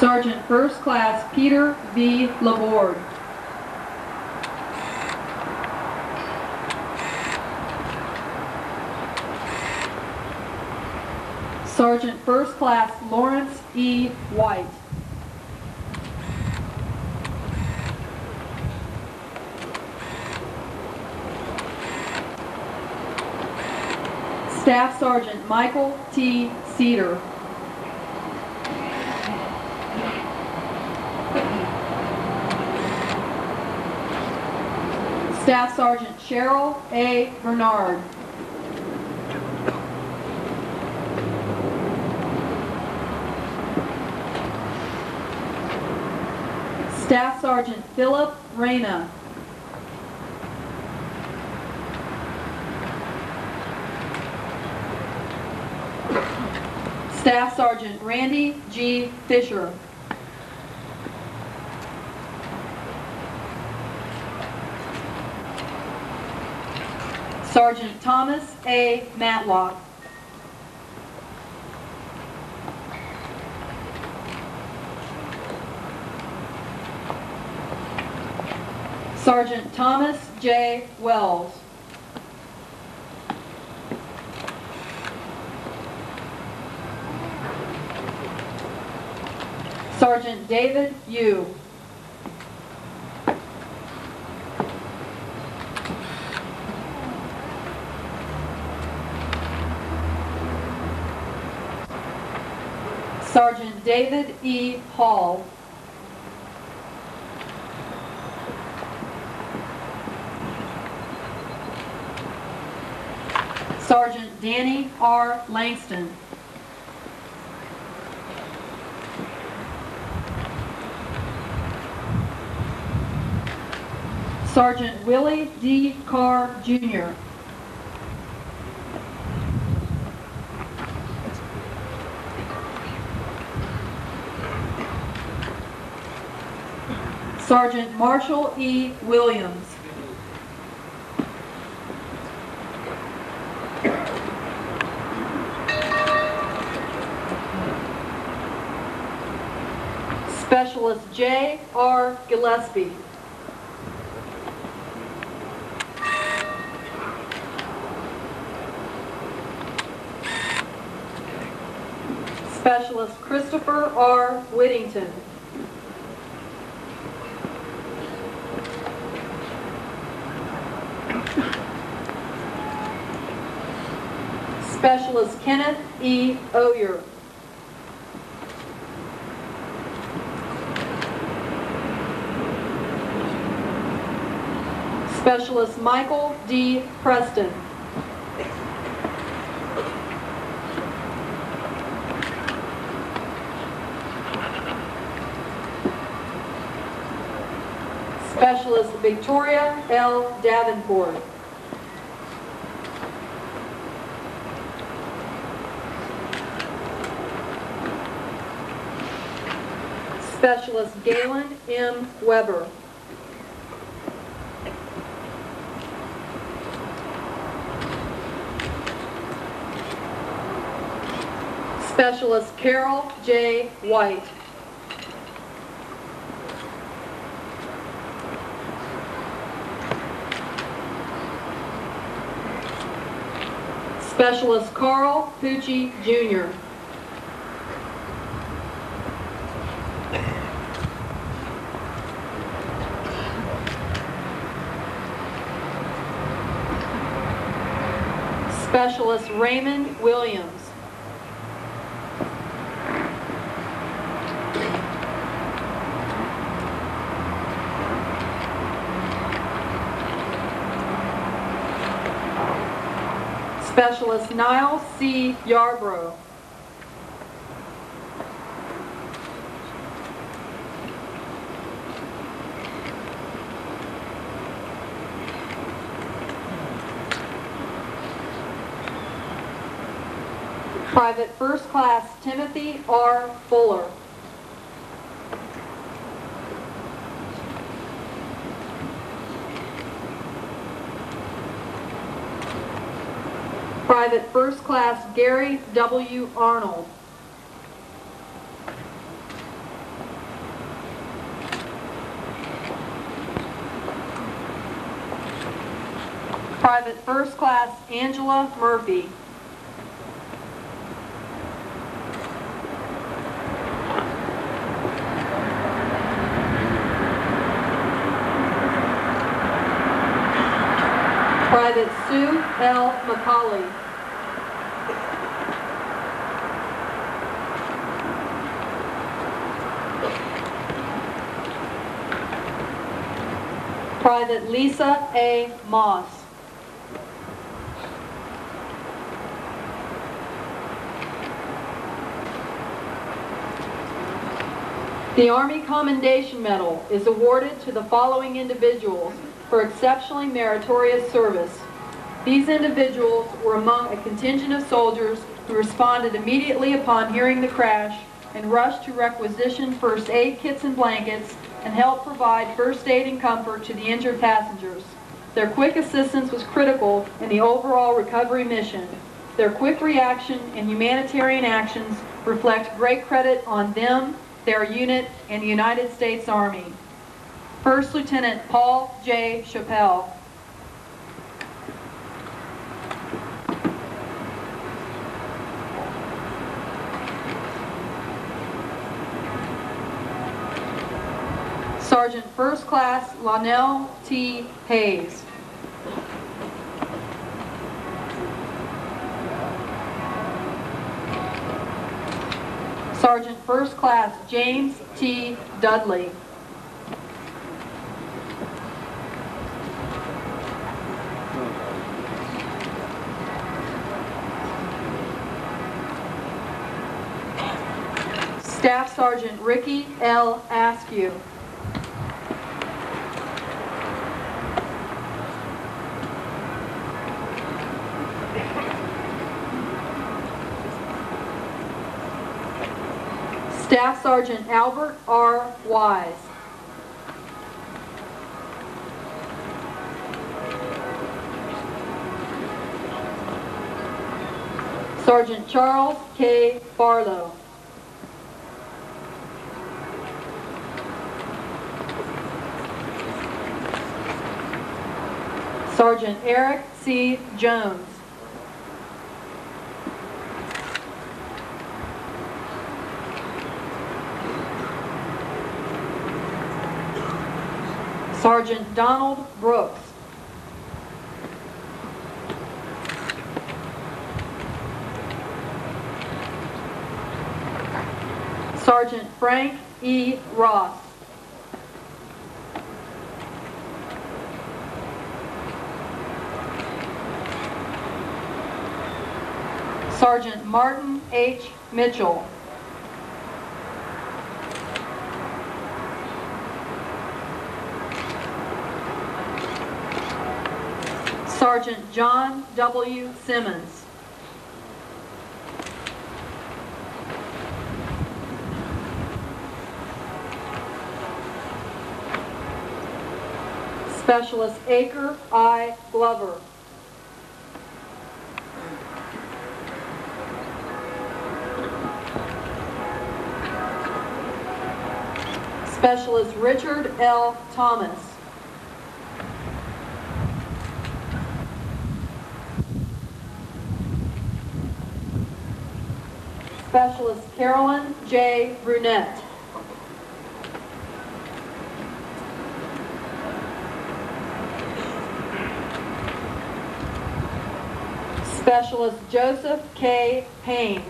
Sergeant First Class Peter V. Laborde. Sergeant First Class Lawrence E. White. Staff Sergeant Michael T. Cedar. Staff Sergeant Cheryl A. Bernard. Staff Sergeant Philip Reyna. Staff Sergeant Randy G. Fisher. Sergeant Thomas A. Matlock. Sergeant Thomas J. Wells. Sergeant David Yu. Sergeant David E. Hall. Sergeant Danny R. Langston. Sergeant Willie D. Carr, Jr. Sergeant Marshall E. Williams. Specialist J. R. Gillespie. Specialist Christopher R. Whittington. Specialist Kenneth E. Oyer. Specialist Michael D. Preston. Specialist Victoria L. Davenport. Specialist Galen M. Weber. Specialist Carol J. White. Specialist Carl Pucci, Jr. Specialist Raymond Williams. Specialist Niles C. Yarbrough. Private First Class Timothy R. Fuller. Private First Class Gary W. Arnold. Private First Class Angela Murphy. Private Sue L. McCauley. Private Lisa A. Moss. The Army Commendation Medal is awarded to the following individuals for exceptionally meritorious service. These individuals were among a contingent of soldiers who responded immediately upon hearing the crash and rushed to requisition first aid kits and blankets and helped provide first aid and comfort to the injured passengers. Their quick assistance was critical in the overall recovery mission. Their quick reaction and humanitarian actions reflect great credit on them, their unit, and the United States Army. First Lieutenant Paul J. Chappelle. Sergeant First Class Lonell T. Hayes. Sergeant First Class James T. Dudley. Staff Sergeant Ricky L. Askew. Staff Sergeant Albert R. Wise. Sergeant Charles K. Barlow. Sergeant Eric C. Jones. Sergeant Donald Brooks. Sergeant Frank E. Ross. Sergeant Martin H. Mitchell. Sergeant John W. Simmons. Specialist Acre I. Glover. Specialist Richard L. Thomas. Specialist Carolyn J. Brunette. Specialist Joseph K. Haynes.